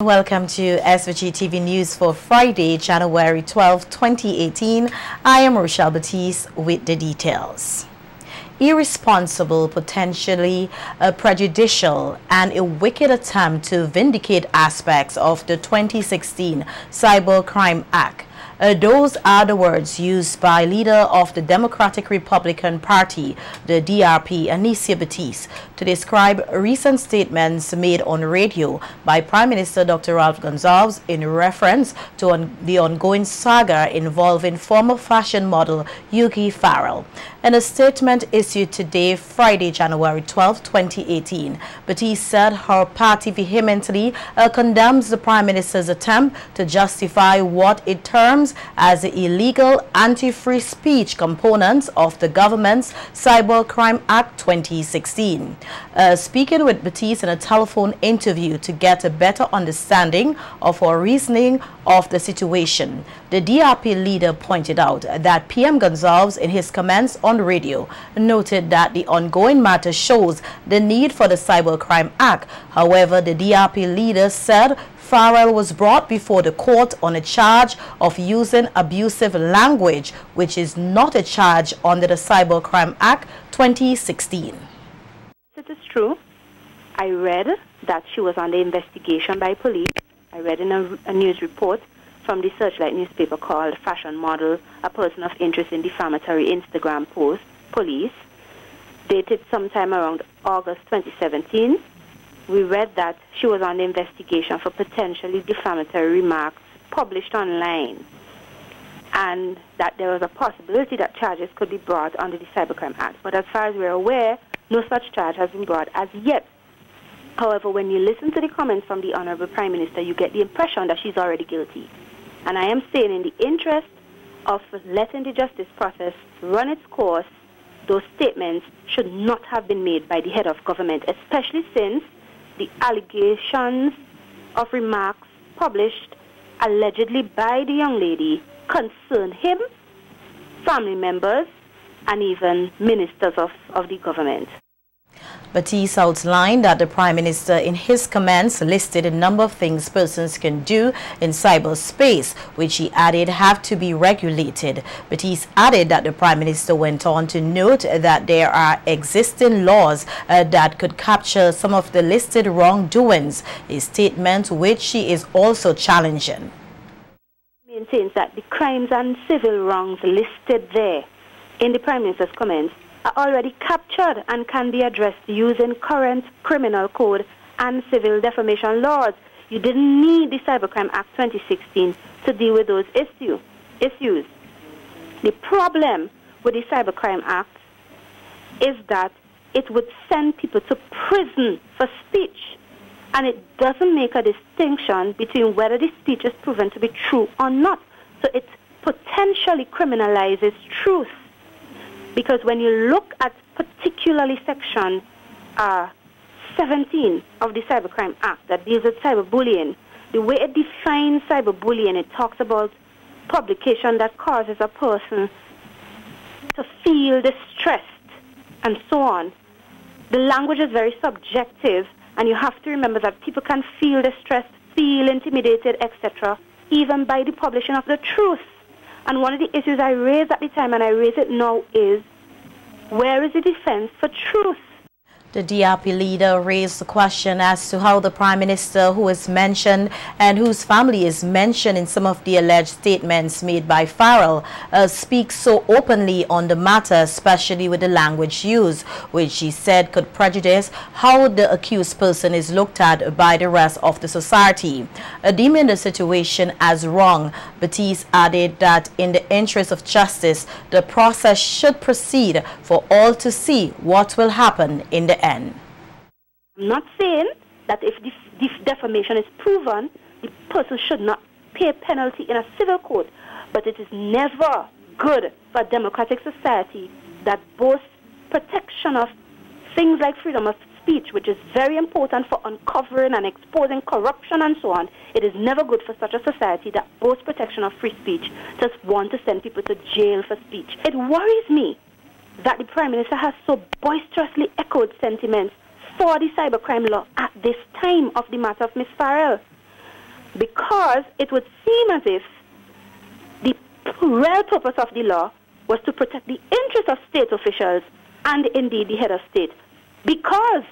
Welcome to SVGTV News for Friday, January 12, 2018. I am Rochelle Batiste with the details. Irresponsible, potentially prejudicial, and a wicked attempt to vindicate aspects of the 2016 Cybercrime Act. Those are the words used by leader of the Democratic Republican Party, the DRP, Anicia Batiste, to describe recent statements made on radio by Prime Minister Dr. Raj Gonzalez in reference to the ongoing saga involving former fashion model Yuki Farrell. In a statement issued today, Friday, January 12, 2018, Batiste said her party vehemently condemns the Prime Minister's attempt to justify what it terms as the illegal anti-free speech components of the government's Cybercrime Act 2016. Speaking with Batiste in a telephone interview to get a better understanding of her reasoning of the situation, the DRP leader pointed out that PM Gonzalez, in his comments on radio, noted that the ongoing matter shows the need for the Cybercrime Act. However, the DRP leader said Farrell was brought before the court on a charge of using abusive language, which is not a charge under the Cybercrime Act 2016. It is true. I read that she was under investigation by police. I read in a news report from the Searchlight newspaper called Fashion Model, a person of interest in defamatory Instagram post, police, dated sometime around August 2017. We read that she was under investigation for potentially defamatory remarks published online, and that there was a possibility that charges could be brought under the Cybercrime Act. But as far as we're aware, no such charge has been brought as yet. However, when you listen to the comments from the Honorable Prime Minister, you get the impression that she's already guilty. And I am saying, in the interest of letting the justice process run its course, those statements should not have been made by the head of government, especially since the allegations of remarks published allegedly by the young lady concern him, family members, and even ministers of the government. Batiste outlined that the Prime Minister, in his comments, listed a number of things persons can do in cyberspace, which he added have to be regulated. Batiste added that the Prime Minister went on to note that there are existing laws that could capture some of the listed wrongdoings, a statement which she is also challenging. Maintains that the crimes and civil wrongs listed there in the Prime Minister's comments are already captured and can be addressed using current criminal code and civil defamation laws. You didn't need the Cybercrime Act 2016 to deal with those issues. The problem with the Cybercrime Act is that it would send people to prison for speech, and it doesn't make a distinction between whether the speech is proven to be true or not. So it potentially criminalizes truth. Because when you look at particularly Section 17 of the Cybercrime Act that deals with cyberbullying, the way it defines cyberbullying, it talks about publication that causes a person to feel distressed and so on. The language is very subjective, and you have to remember that people can feel distressed, feel intimidated, etc., even by the publishing of the truth. And one of the issues I raised at the time, and I raise it now, is where is the defense for truth? The DRP leader raised the question as to how the Prime Minister, who is mentioned and whose family is mentioned in some of the alleged statements made by Farrell, speaks so openly on the matter, especially with the language used, which she said could prejudice how the accused person is looked at by the rest of the society. Deeming the situation as wrong, Batiste added that in the interest of justice, the process should proceed for all to see what will happen in the end. I'm not saying that if this defamation is proven, the person should not pay a penalty in a civil court, but it is never good for a democratic society that boasts protection of things like freedom of speech, which is very important for uncovering and exposing corruption and so on. It is never good for such a society that boasts protection of free speech to want to send people to jail for speech. It worries me that the Prime Minister has so boisterously echoed sentiments for the cybercrime law at this time of the matter of Ms. Farrell. because it would seem as if the real purpose of the law was to protect the interests of state officials and indeed the head of state. Because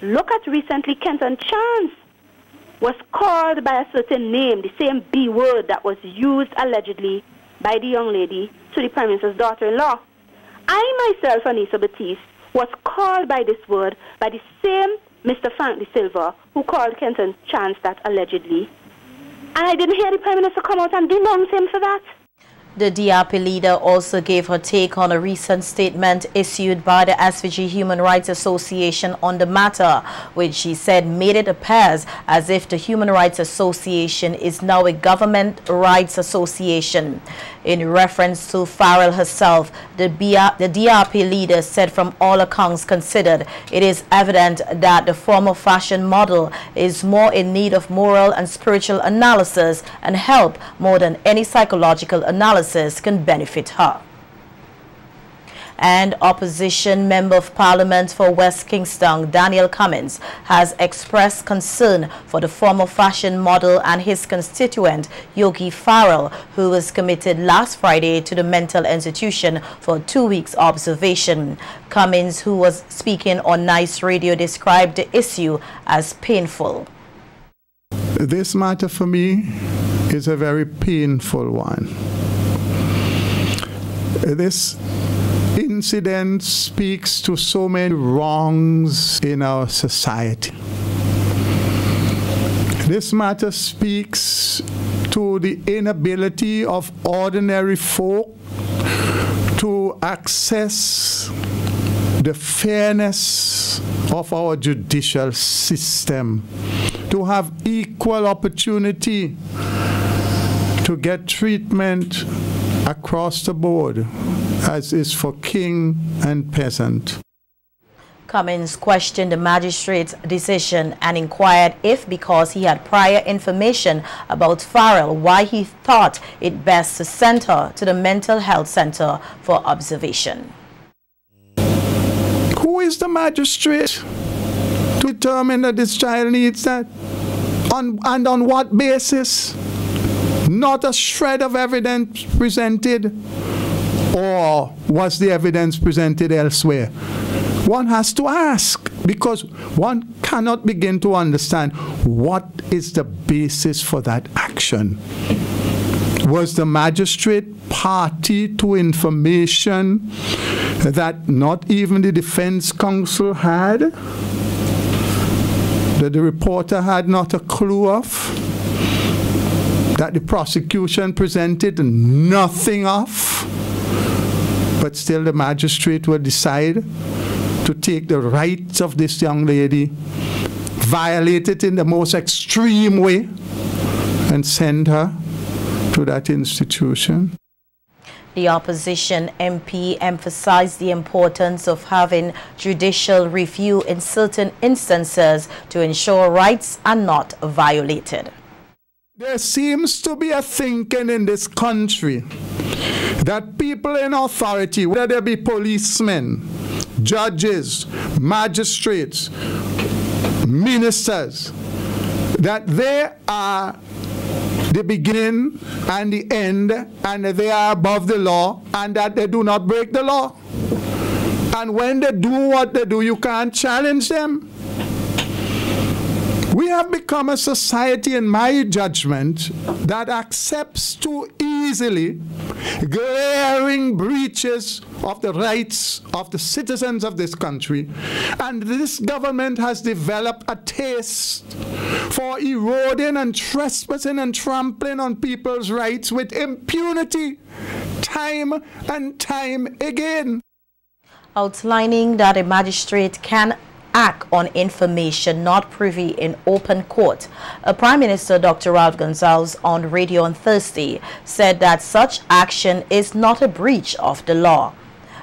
look at recently, Kenton Chance was called by a certain name, the same B word that was used allegedly by the young lady to the Prime Minister's daughter-in-law. I myself, Anissa Batiste, was called by this word by the same Mr. Frank De Silva who called Kenton Chance that allegedly. And I didn't hear the Prime Minister come out and denounce him for that. The DRP leader also gave her take on a recent statement issued by the SVG Human Rights Association on the matter, which she said made it appear as if the Human Rights Association is now a government rights association. In reference to Farrell herself, the DRP leader said from all accounts considered, it is evident that the former fashion model is more in need of moral and spiritual analysis and help more than any psychological analysis can benefit her. And opposition Member of Parliament for West Kingston, Daniel Cummins, has expressed concern for the former fashion model and his constituent, Yogi Farrell, who was committed last Friday to the mental institution for 2 weeks observation. Cummins, who was speaking on Nice Radio, described the issue as painful. This matter for me is a very painful one. This incident speaks to so many wrongs in our society. This matter speaks to the inability of ordinary folk to access the fairness of our judicial system, to have equal opportunity to get treatment across the board, as is for king and peasant. Cummins questioned the magistrate's decision and inquired if, because he had prior information about Farrell, why he thought it best to send her to the mental health center for observation. Who is the magistrate to determine that this child needs that? And on what basis? Not a shred of evidence presented, or was the evidence presented elsewhere? One has to ask, because one cannot begin to understand what is the basis for that action. Was the magistrate party to information that not even the defense counsel had, that the reporter had not a clue of, that the prosecution presented nothing of, but still the magistrate will decide to take the rights of this young lady, violate it in the most extreme way, and send her to that institution? The opposition MP emphasized the importance of having judicial review in certain instances to ensure rights are not violated. There seems to be a thinking in this country that people in authority, whether they be policemen, judges, magistrates, ministers, that they are the beginning and the end, and they are above the law, and that they do not break the law. And when they do what they do, you can't challenge them. We have become a society, in my judgment, that accepts too easily glaring breaches of the rights of the citizens of this country. And this government has developed a taste for eroding and trespassing and trampling on people's rights with impunity, time and time again. Outlining that a magistrate can act on information not privy in open court, Prime Minister Dr. Raj Gonzalez on radio on Thursday said that such action is not a breach of the law.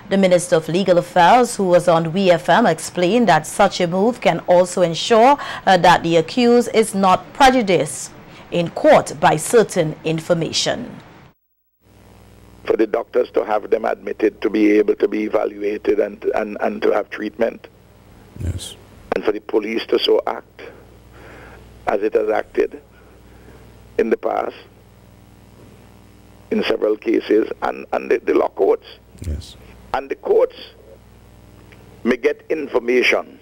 The Minister of Legal Affairs, who was on WeFM, explained that such a move can also ensure that the accused is not prejudiced in court by certain information. For the doctors to have them admitted, to be able to be evaluated and to have treatment. Yes. And for the police to so act as it has acted, in the past, in several cases, and the law courts. Yes. And the courts may get information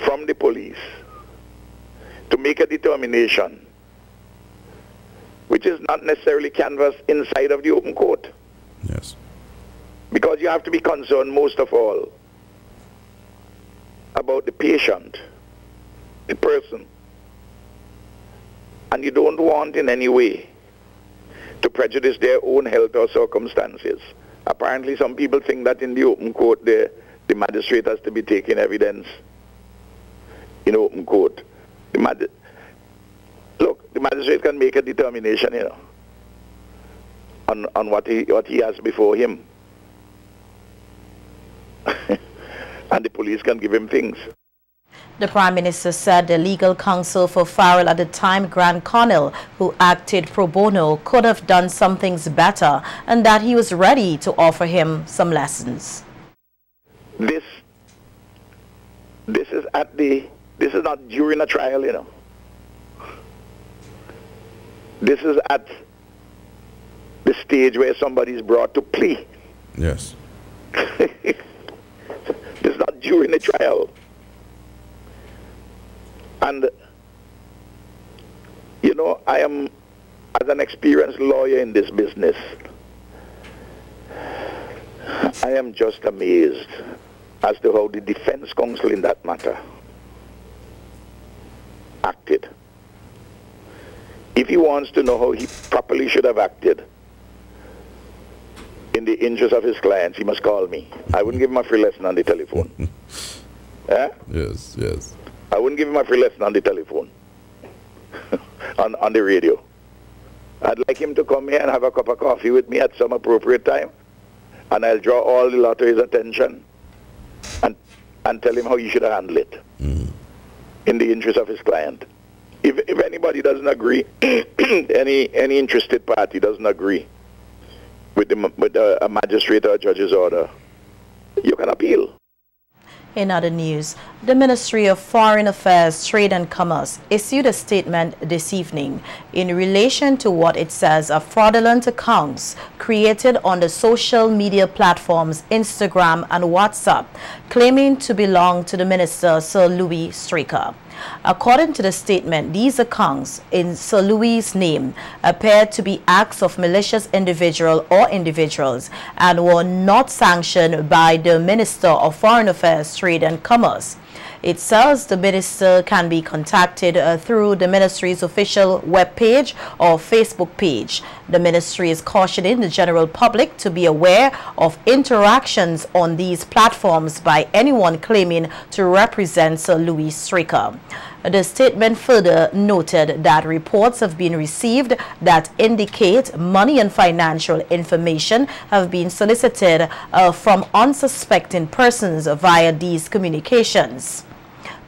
from the police to make a determination which is not necessarily canvassed inside of the open court. Yes. Because you have to be concerned most of all about the patient, the person, and you don't want in any way to prejudice their own health or circumstances. Apparently some people think that in the open court the magistrate has to be taking evidence in open court. Look, the magistrate can make a determination, you know, on what he has before him. And the police can give him things. The Prime Minister said the legal counsel for Farrell at the time, Grant Connell, who acted pro bono, could have done some things better and that he was ready to offer him some lessons. This is not during a trial, you know. This is at the stage where somebody is brought to plea. Yes. This is not during the trial. And, you know, I am, as an experienced lawyer in this business, I am just amazed as to how the defense counsel in that matter acted. If he wants to know how he properly should have acted in the interest of his clients, he must call me. I wouldn't give him a free lesson on the telephone. Eh? Yes, yes. I wouldn't give him a free lesson on the telephone, on the radio. I'd like him to come here and have a cup of coffee with me at some appropriate time, and I'll draw all the lot to his attention and tell him how he should handle it in the interest of his client. If anybody doesn't agree, any interested party doesn't agree with a magistrate or a judge's order, you can appeal. In other news, the Ministry of Foreign Affairs, Trade and Commerce issued a statement this evening in relation to what it says are fraudulent accounts created on the social media platforms Instagram and WhatsApp, claiming to belong to the Minister, Sir Louis Straker. According to the statement, these accounts in Sir Louis' name appeared to be acts of malicious individual or individuals and were not sanctioned by the Minister of Foreign Affairs, Trade and Commerce. It says the minister can be contacted through the ministry's official webpage or Facebook page. The ministry is cautioning the general public to be aware of interactions on these platforms by anyone claiming to represent Sir Louis Straker. The statement further noted that reports have been received that indicate money and financial information have been solicited from unsuspecting persons via these communications.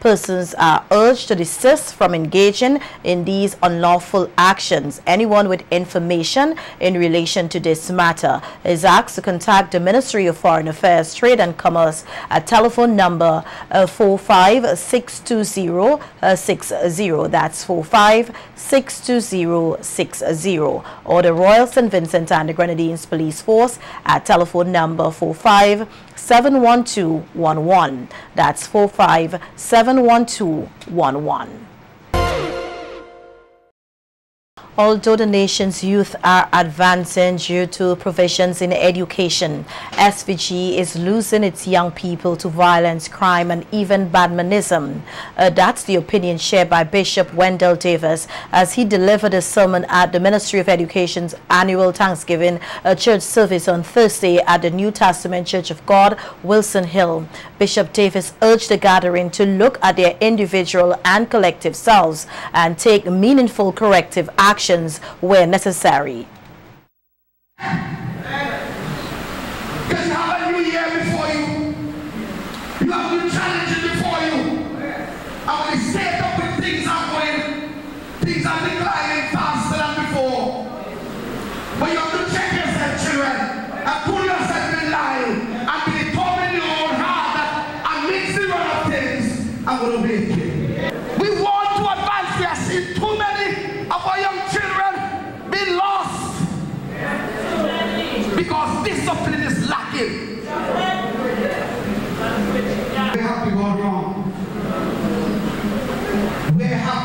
Persons are urged to desist from engaging in these unlawful actions. Anyone with information in relation to this matter is asked to contact the Ministry of Foreign Affairs, Trade and Commerce at telephone number 4562060. That's 4562060. Or the Royal St. Vincent and the Grenadines Police Force at telephone number 4571211. That's 4571211. Although the nation's youth are advancing due to provisions in education, SVG is losing its young people to violence, crime, and even badmanism. That's the opinion shared by Bishop Wendell Davis as he delivered a sermon at the Ministry of Education's annual Thanksgiving church service on Thursday at the New Testament Church of God, Wilson Hill. Bishop Davis urged the gathering to look at their individual and collective selves and take meaningful corrective action where necessary. Because you have a new year before you. You have new challenges before you. And when you set up with things are declining faster than before. But you have to check yourself, children, and pull yourself in line and be determined in your own heart that amidst the run of things, I'm going to make it. We want to advance. We have seen too many of our young children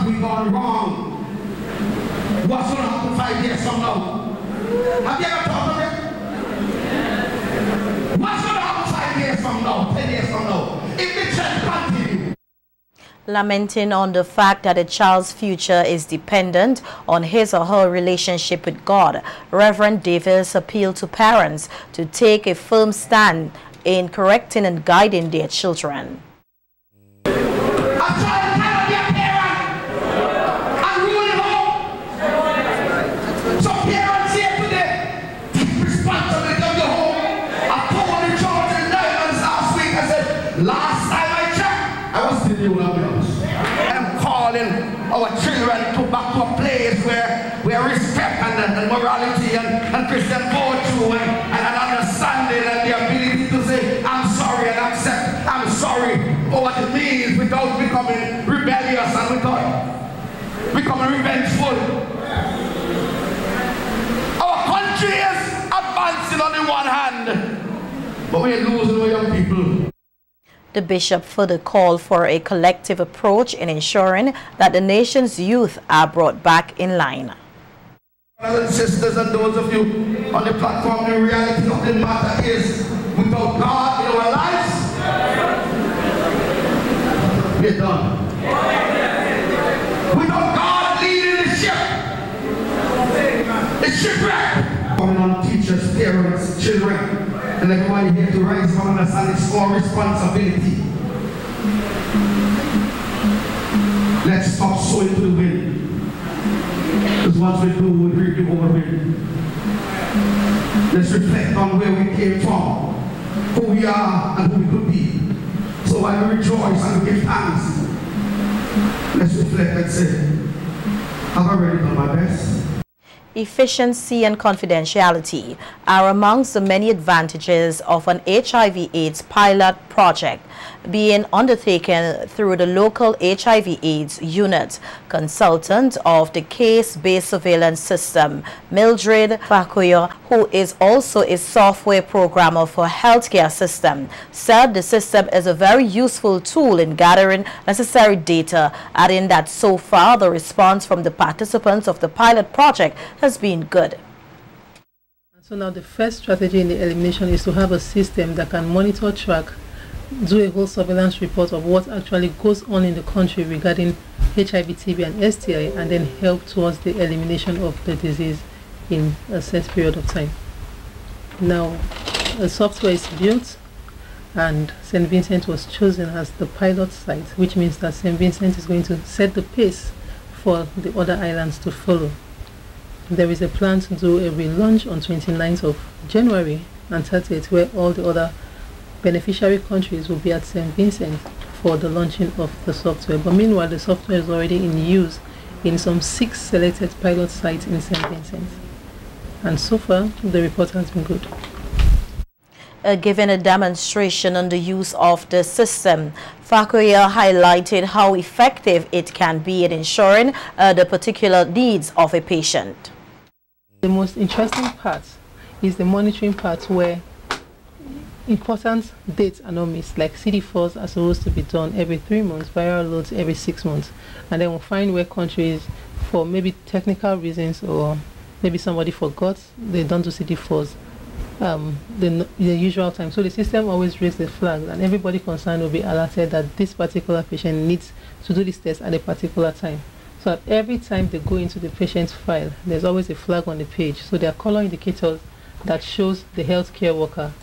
have we gone wrong? What's going to happen 5 years from now? Have you ever thought of it? What's going to happen 5 years from now, 10 years from now, if the trend continues? Lamenting on the fact that a child's future is dependent on his or her relationship with God, Reverend Davis appealed to parents to take a firm stand in correcting and guiding their children. A child cannot be a parent and rule it home. So parents here today, take responsibility of your home. I told the children diamonds last week, I said, last time I checked, I was still new ambulance. I'm calling our children back to a place where respect and morality and Christian virtue and understanding and the ability to say, I'm sorry and accept, I'm sorry for what it means without becoming rebellious and without becoming revengeful. Our country is advancing on the one hand, but we're losing our young people. The bishop further called for a collective approach in ensuring that the nation's youth are brought back in line. Brothers and sisters and those of you on the platform, the reality of the matter is, without God in our lives, we're done. Without God leading the ship, it's shipwreck. Coming on teachers, parents, children, and everybody here to rise from understand it's our responsibility. Let's stop sowing to the wind. Because once we do, we reap the overwind. Let's reflect on where we came from, who we are and who we could be. So while we rejoice and we give thanks, let's reflect and say, have I really done my best? Efficiency and confidentiality are amongst the many advantages of an HIV/AIDS pilot project being undertaken through the local HIV/AIDS unit. Consultant of the Case-Based Surveillance System, Mildred Fakoyo, who is also a software programmer for healthcare system, said the system is a very useful tool in gathering necessary data, adding that so far the response from the participants of the pilot project has been good. So now the first strategy in the elimination is to have a system that can monitor, track, do a whole surveillance report of what actually goes on in the country regarding HIV, TB and STI, and then help towards the elimination of the disease in a set period of time. Now, a software is built and St. Vincent was chosen as the pilot site, which means that St. Vincent is going to set the pace for the other islands to follow. There is a plan to do a relaunch on 29th of January and 30th, where all the other beneficiary countries will be at St. Vincent for the launching of the software. But meanwhile, the software is already in use in some 6 selected pilot sites in St. Vincent. And so far, the report has been good. Given a demonstration on the use of the system, Fakoya highlighted how effective it can be in ensuring the particular needs of a patient. The most interesting part is the monitoring part, where important dates are not missed, like CD4s are supposed to be done every 3 months, viral loads every 6 months, and then we'll find where countries, for maybe technical reasons or maybe somebody forgot, they don't do CD4s the usual time. So the system always raises the flag, and everybody concerned will be alerted that this particular patient needs to do this test at a particular time. So at every time they go into the patient's file, there's always a flag on the page. So there are color indicators that shows the healthcare worker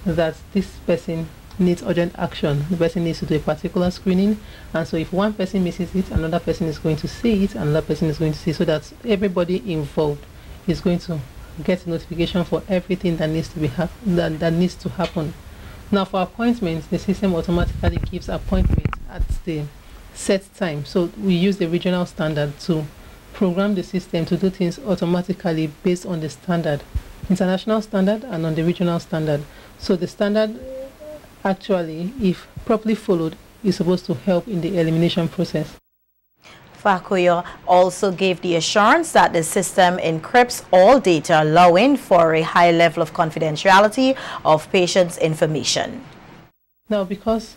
that this person needs urgent action. The person needs to do a particular screening, and so if one person misses it, another person is going to see it, another person is going to see, so that everybody involved is going to get a notification for everything that needs to be that needs to happen. Now, for appointments, the system automatically gives appointments at the set time. So we use the regional standard to program the system to do things automatically based on the standard, international standard and on the regional standard. So the standard actually, if properly followed, is supposed to help in the elimination process. Fakoyo also gave the assurance that the system encrypts all data, allowing for a high level of confidentiality of patients' information. Now, because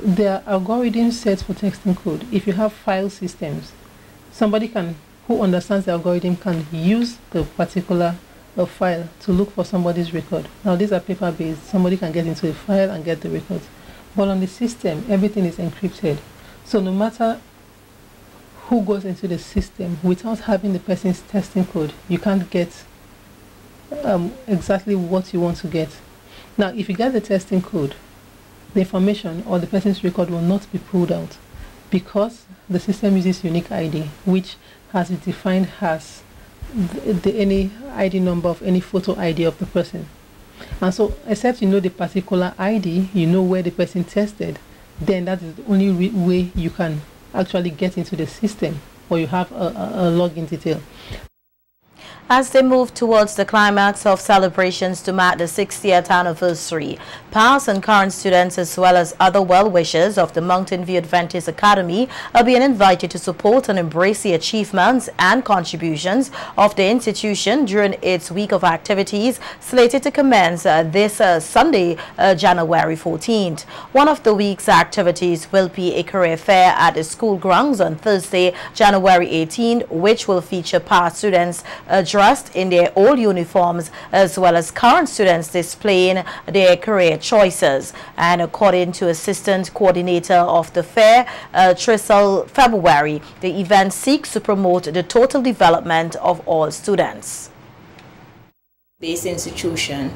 there are algorithms set for text and code, if you have file systems, somebody who understands the algorithm can use the particular file to look for somebody's record. Now these are paper-based. Somebody can get into a file and get the records. But on the system, everything is encrypted. So no matter who goes into the system, without having the person's testing code, you can't get exactly what you want to get. Now, if you get the testing code, the information or the person's record will not be pulled out because the system uses unique ID, which has been defined as any ID number of any photo ID of the person. And so, except you know the particular ID, you know where the person tested, then that is the only way you can actually get into the system, or you have a login detail. As they move towards the climax of celebrations to mark the 60th anniversary, past and current students as well as other well-wishers of the Mountain View Adventist Academy are being invited to support and embrace the achievements and contributions of the institution during its week of activities slated to commence this Sunday, January 14th. One of the week's activities will be a career fair at the school grounds on Thursday, January 18th, which will feature past students dressed in their old uniforms as well as current students displaying their career choices. And according to Assistant Coordinator of the fair, Trissel February, the event seeks to promote the total development of all students. This institution,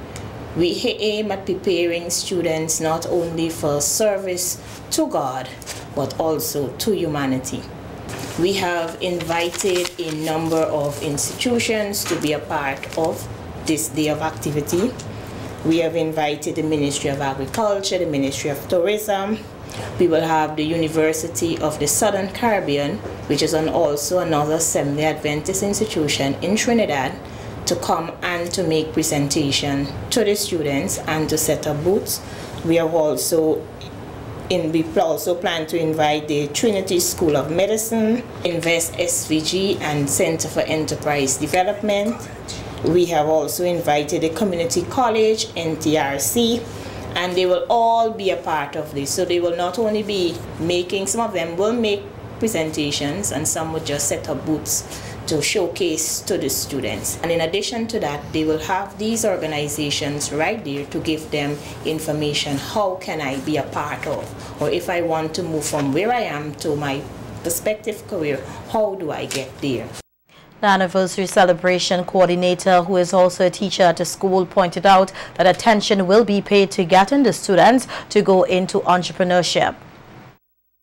we aim at preparing students not only for service to God, but also to humanity. We have invited a number of institutions to be a part of this day of activity. We have invited the Ministry of Agriculture, the Ministry of Tourism. We will have the University of the Southern Caribbean, which is also another Seventh-day Adventist institution in Trinidad, to come and to make presentation to the students and to set up booths. We also plan to invite the Trinity School of Medicine, Invest SVG and Center for Enterprise Development. We have also invited the Community College, NTRC, and they will all be a part of this. So they will not only be making, some of them will make presentations and some will just set up booths to showcase to the students. And in addition to that, they will have these organizations right there to give them information. How can I be a part of? Or if I want to move from where I am to my prospective career, how do I get there? The anniversary celebration coordinator, who is also a teacher at the school, pointed out that attention will be paid to getting the students to go into entrepreneurship.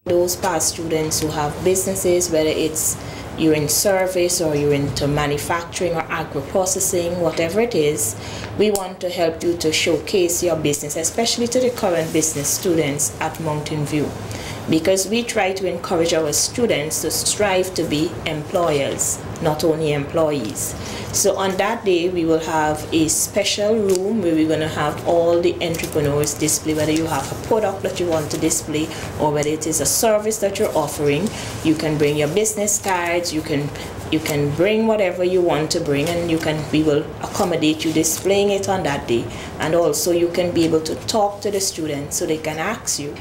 Those past students who have businesses, whether it's you're in service or you're into manufacturing or agro-processing, whatever it is, we want to help you to showcase your business, especially to the current business students at Mountain View, because we try to encourage our students to strive to be employers, not only employees. So on that day, we will have a special room where we're going to have all the entrepreneurs display, whether you have a product that you want to display or whether it is a service that you're offering. You can bring your business cards, you can bring whatever you want to bring, and we will accommodate you displaying it on that day. And also you can be able to talk to the students so they can ask you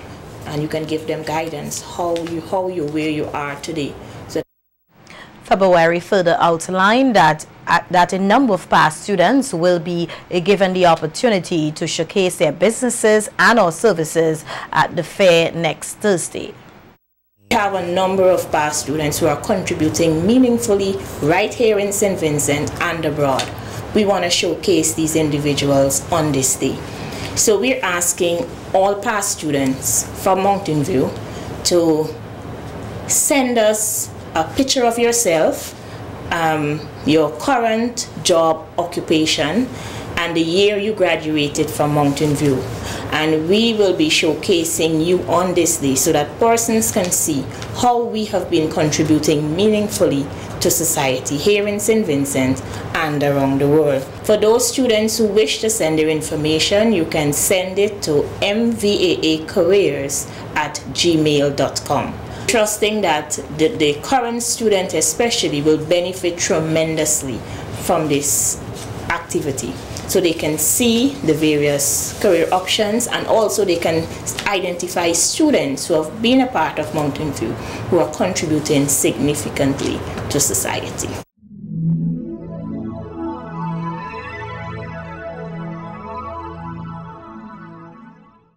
and you can give them guidance where you are today. So February further outlined that a number of past students will be given the opportunity to showcase their businesses and/or services at the fair next Thursday. We have a number of past students who are contributing meaningfully right here in St. Vincent and abroad. We want to showcase these individuals on this day. So we're asking all past students from Mountain View to send us a picture of yourself, your current job occupation, and the year you graduated from Mountain View. And we will be showcasing you on this day so that persons can see how we have been contributing meaningfully to society here in St. Vincent and around the world. For those students who wish to send their information, you can send it to mvaacareers@gmail.com. Trusting that the current student especially will benefit tremendously from this activity. so they can see the various career options, and also they can identify students who have been a part of Mountain View who are contributing significantly to society.